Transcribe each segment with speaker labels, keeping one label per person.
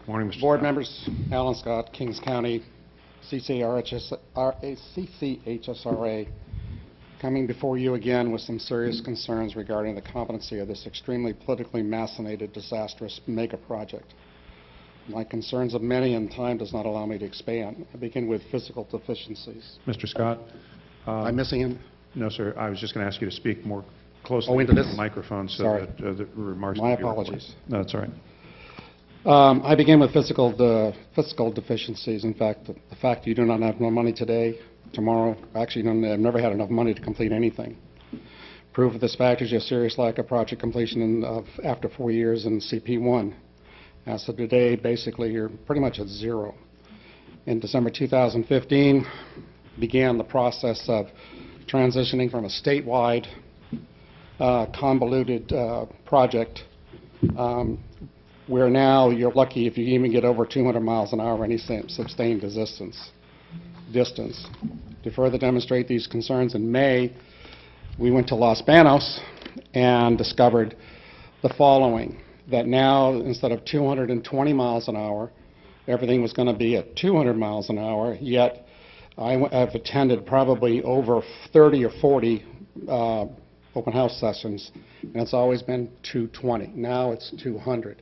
Speaker 1: Morning, Mr.
Speaker 2: Board
Speaker 1: Scott.
Speaker 2: members, Alan Scott, Kings County, CCHSRA, coming before you again with some serious concerns regarding the competency of this extremely politically macinated, disastrous mega project. My concerns are many, and time does not allow me to expand. I begin with physical deficiencies.
Speaker 1: Mr. Scott?
Speaker 2: I'm missing him.
Speaker 1: No, sir. I was just going to ask you to speak more closely
Speaker 2: into
Speaker 1: to
Speaker 2: this?
Speaker 1: the microphone so
Speaker 2: Sorry.
Speaker 1: that the remarks
Speaker 2: My
Speaker 1: can be recorded.
Speaker 2: apologies.
Speaker 1: No, that's all right.
Speaker 2: I begin with physical deficiencies. In fact, the fact you do not have enough money today, tomorrow, actually, I've never had enough money to complete anything. Proof of this fact is your serious lack of project completion after 4 years in CP1. As of today, basically, you're pretty much at zero. In December 2015, began the process of transitioning from a statewide convoluted project where now you're lucky if you even get over 200 miles an hour any sustained distance. To further demonstrate these concerns, in May, we went to Los Banos and discovered the following, that now instead of 220 miles an hour, everything was going to be at 200 miles an hour, yet I've attended probably over 30 or 40 open house sessions, and it's always been 220. Now it's 200.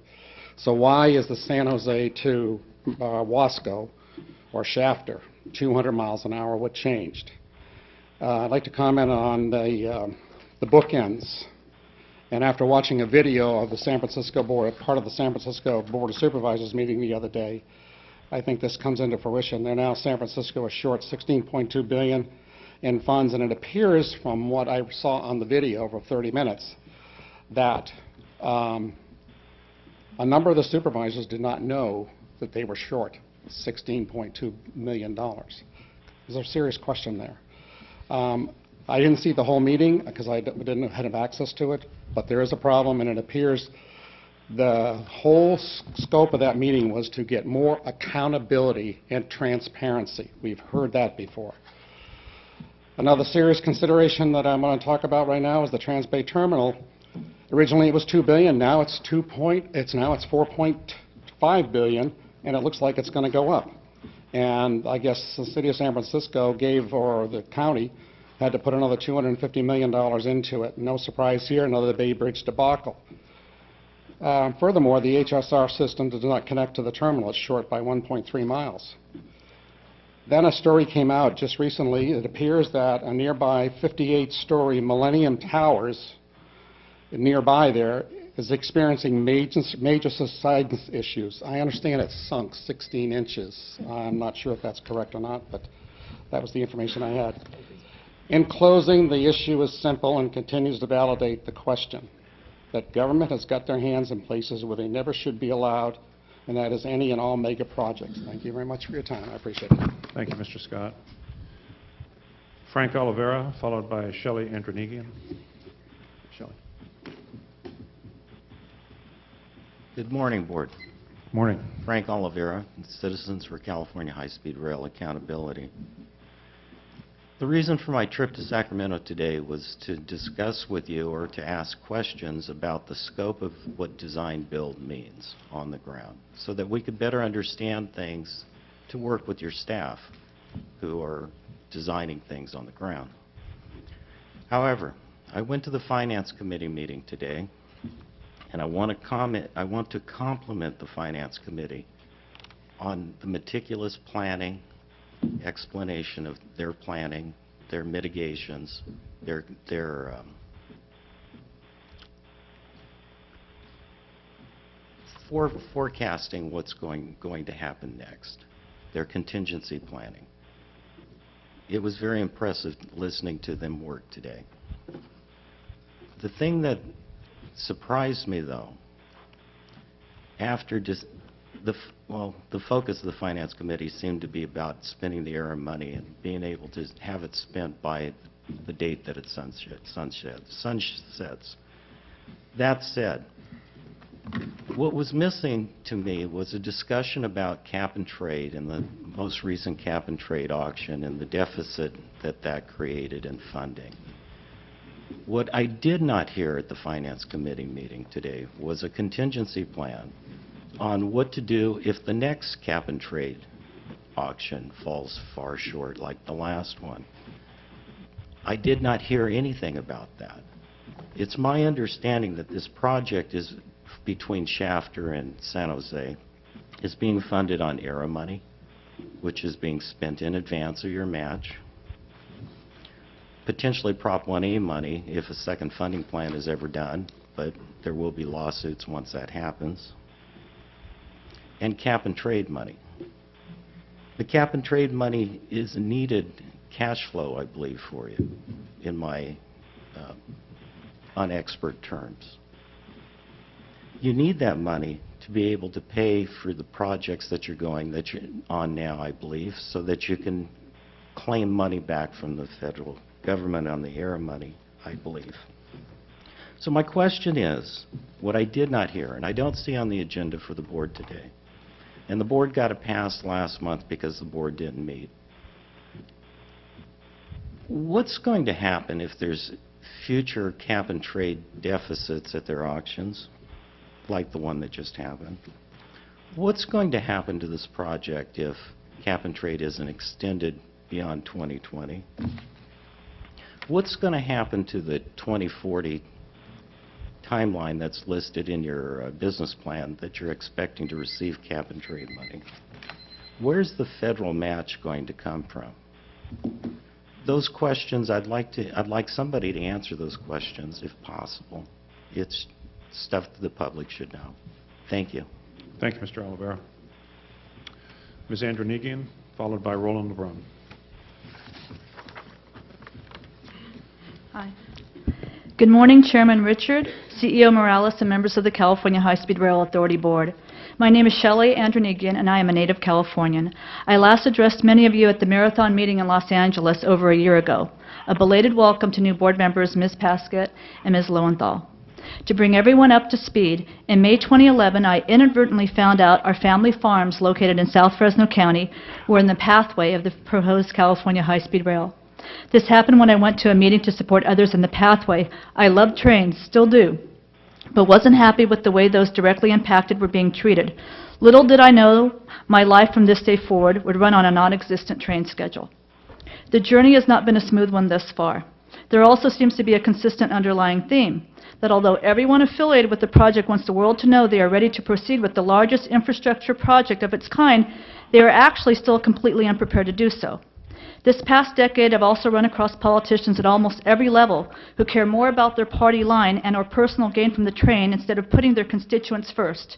Speaker 2: So why is the San Jose to Wasco or Shafter 200 miles an hour? What changed? I'd like to comment on the bookends. And after watching a video of the San Francisco Board, part of the San Francisco Board of Supervisors meeting the other day, I think this comes into fruition. They're now, San Francisco is short $16.2 billion in funds, and it appears from what I saw on the video over 30 minutes that a number of the supervisors did not know that they were short $16.2 million. There's a serious question there. I didn't see the whole meeting because I didn't have access to it, but there is a problem, and it appears the whole scope of that meeting was to get more accountability and transparency. We've heard that before. Another serious consideration that I'm going to talk about right now is the Trans-Bay Terminal. Originally it was $2 billion, now it's $4.5 billion, and it looks like it's going to go up. And I guess the city of San Francisco or the county had to put another $250 million into it. No surprise here, another Bay Bridge debacle. Furthermore, the HSR system does not connect to the terminal. It's short by 1.3 miles. Then a story came out just recently. It appears that a nearby 58-story Millennium Towers nearby there is experiencing major subsidence issues. I understand it's sunk 16 inches. I'm not sure if that's correct or not, but that was the information I had. In closing, the issue is simple and continues to validate the question that government has got their hands in places where they never should be allowed, and that is any and all mega projects. Thank you very much for your time. I appreciate it.
Speaker 1: Thank you, Mr. Scott. Frank Oliveira, followed by Shelly Lowenthal. Shelly.
Speaker 3: Good morning, Board.
Speaker 1: Morning.
Speaker 3: Frank Oliveira, Citizens for California High-Speed Rail Accountability. The reason for my trip to Sacramento today was to discuss with you or to ask questions about the scope of what design-build means on the ground so that we could better understand things to work with your staff who are designing things on the ground. However, I went to the Finance Committee meeting today, and I want to compliment the Finance Committee on the meticulous planning, explanation of their planning, their mitigations, their forecasting what's going to happen next, their contingency planning. It was very impressive listening to them work today. The thing that surprised me, though, after just the focus of the Finance Committee seemed to be about spending the era money and being able to have it spent by the date that it sunsets. That said, what was missing to me was a discussion about cap and trade and the most recent cap and trade auction and the deficit that created in funding. What I did not hear at the Finance Committee meeting today was a contingency plan on what to do if the next cap and trade auction falls far short like the last one. I did not hear anything about that. It's my understanding that this project is between Shafter and San Jose is being funded on ERA money, which is being spent in advance of your match. Potentially Prop 1A money if a second funding plan is ever done, but there will be lawsuits once that happens. And cap and trade money. The cap and trade money is needed cash flow, I believe, for you, in my unexpert terms. You need that money to be able to pay for the projects that you're on now, I believe, so that you can claim money back from the federal government on the ERA money, I believe. So my question is, what I did not hear, and I don't see on the agenda for the board today, and the board got it passed last month because the board didn't meet. What's going to happen if there's future cap and trade deficits at their auctions, like the one that just happened? What's going to happen to this project if cap and trade isn't extended beyond 2020? What's going to happen to the 2040 timeline that's listed in your business plan that you're expecting to receive cap and trade money? Where's the federal match going to come from? Those questions, I'd like somebody to answer those questions if possible. It's stuff that the public should know. Thank you.
Speaker 1: Thank you, Mr. Oliveira. Ms. Andronikian, followed by Roland LeBrun.
Speaker 4: Hi. Good morning, Chairman Richard, CEO Morales, and members of the California High-Speed Rail Authority Board. My name is Shelly Lowenthal, and I am a native Californian. I last addressed many of you at the Marathon meeting in Los Angeles over a year ago. A belated welcome to new board members Ms. Paskett and Ms. Lowenthal. To bring everyone up to speed, in May 2011, I inadvertently found out our family farms located in South Fresno County were in the pathway of the proposed California high-speed rail. This happened when I went to a meeting to support others in the pathway. I love trains, still do, but wasn't happy with the way those directly impacted were being treated. Little did I know my life from this day forward would run on a non-existent train schedule. The journey has not been a smooth one thus far. There also seems to be a consistent underlying theme, that although everyone affiliated with the project wants the world to know they are ready to proceed with the largest infrastructure project of its kind, they are actually still completely unprepared to do so. This past decade, I've also run across politicians at almost every level who care more about their party line and/or personal gain from the train instead of putting their constituents first.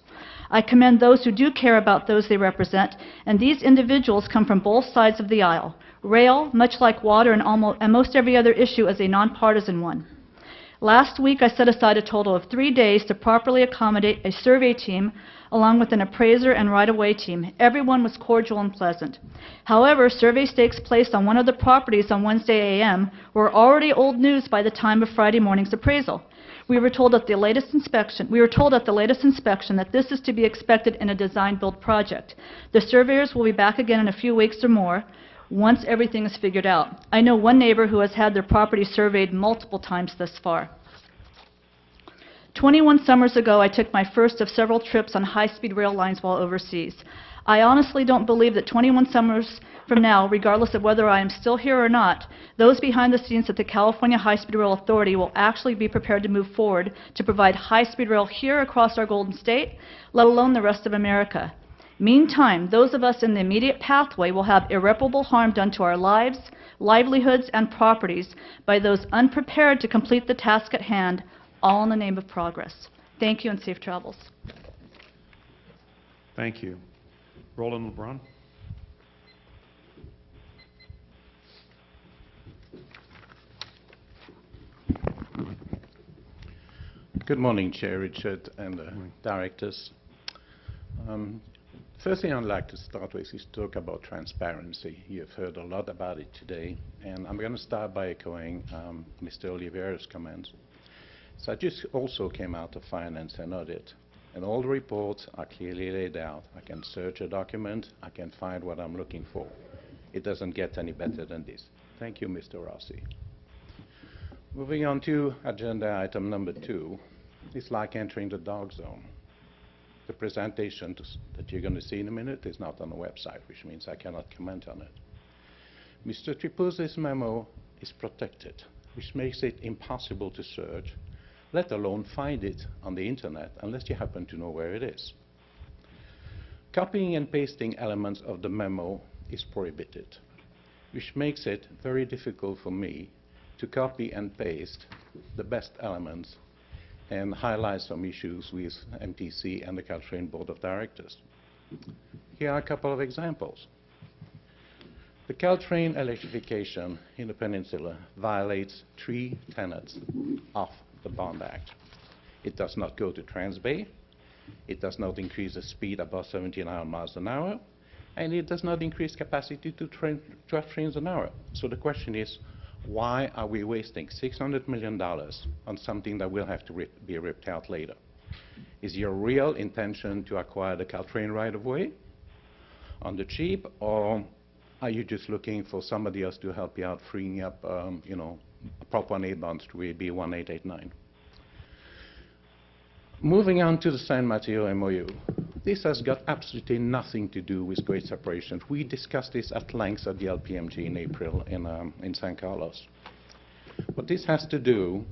Speaker 4: I commend those who do care about those they represent, and these individuals come from both sides of the aisle. Rail, much like water and most every other issue, is a nonpartisan one. Last week, I set aside a total of 3 days to properly accommodate a survey team along with an appraiser and right-of-way team. Everyone was cordial and pleasant. However, survey stakes placed on one of the properties on Wednesday a.m. were already old news by the time of Friday morning's appraisal. We were told at the latest inspection that this is to be expected in a design-build project. The surveyors will be back again in a few weeks or more once everything is figured out. I know one neighbor who has had their property surveyed multiple times thus far. 21 summers ago, I took my first of several trips on high-speed rail lines while overseas. I honestly don't believe that 21 summers from now, regardless of whether I am still here or not, those behind the scenes at the California High-Speed Rail Authority will actually be prepared to move forward to provide high-speed rail here across our Golden State, let alone the rest of America. Meantime, those of us in the immediate pathway will have irreparable harm done to our lives, livelihoods, and properties by those unprepared to complete the task at hand, all in the name of progress. Thank you and safe travels.
Speaker 1: Thank you. Roland LeBrun.
Speaker 5: Good morning, Chair Richard and directors. First thing I'd like to start with is talk about transparency. You've heard a lot about it today, and I'm going to start by echoing Mr. Oliveira's comments. So I just also came out of finance and audit, and all the reports are clearly laid out. I can search a document, I can find what I'm looking for. It doesn't get any better than this. Thank you, Mr. Rossi. Moving on to agenda item number 2, it's like entering the dark zone. The presentation that you're going to see in a minute is not on the website, which means I cannot comment on it. Mr. Tripuzzi's memo is protected, which makes it impossible to search, let alone find it on the internet, unless you happen to know where it is. Copying and pasting elements of the memo is prohibited, which makes it very difficult for me to copy and paste the best elements and highlight some issues with MTC and the Caltrain Board of Directors. Here are a couple of examples. The Caltrain electrification in the peninsula violates 3 tenets of the Bond Act. It does not go to Transbay, it does not increase the speed above 79 miles an hour, and it does not increase capacity to 12 trains an hour. So the question is, why are we wasting $600 million on something that will have to be ripped out later? Is your real intention to acquire the Caltrain right-of-way on the cheap, or are you just looking for somebody else to help you out, freeing up, Prop 1A bonds to AB 1889? Moving on to the San Mateo MOU. This has got absolutely nothing to do with grade separations. We discussed this at length at the LPMG in April in San Carlos. What this has to do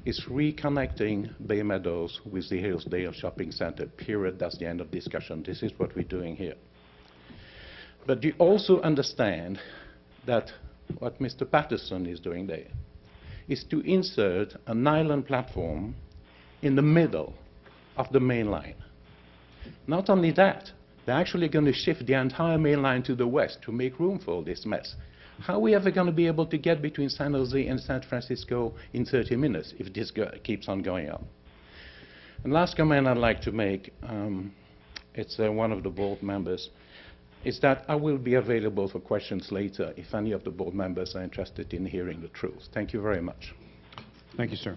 Speaker 5: is reconnecting Bay Meadows with the Hillsdale Shopping Center, period. That's the end of discussion. This is what we're doing here. But you also understand that what Mr. Patterson is doing there is to insert a nylon platform in the middle of the main line. Not only that, they're actually going to shift the entire main line to the west to make room for all this mess. How are we ever going to be able to get between San Jose and San Francisco in 30 minutes if this keeps on going on? And last comment I'd like to make, it's one of the board members, is that I will be available for questions later if any of the board members are interested in hearing the truth. Thank you very much.
Speaker 1: Thank you, sir.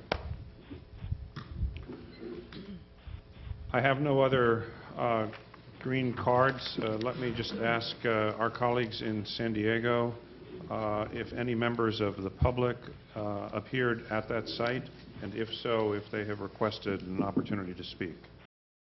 Speaker 1: I have no other green cards. Let me just ask our colleagues in San Diego if any members of the public appeared at that site, and if so, if they have requested an opportunity to speak.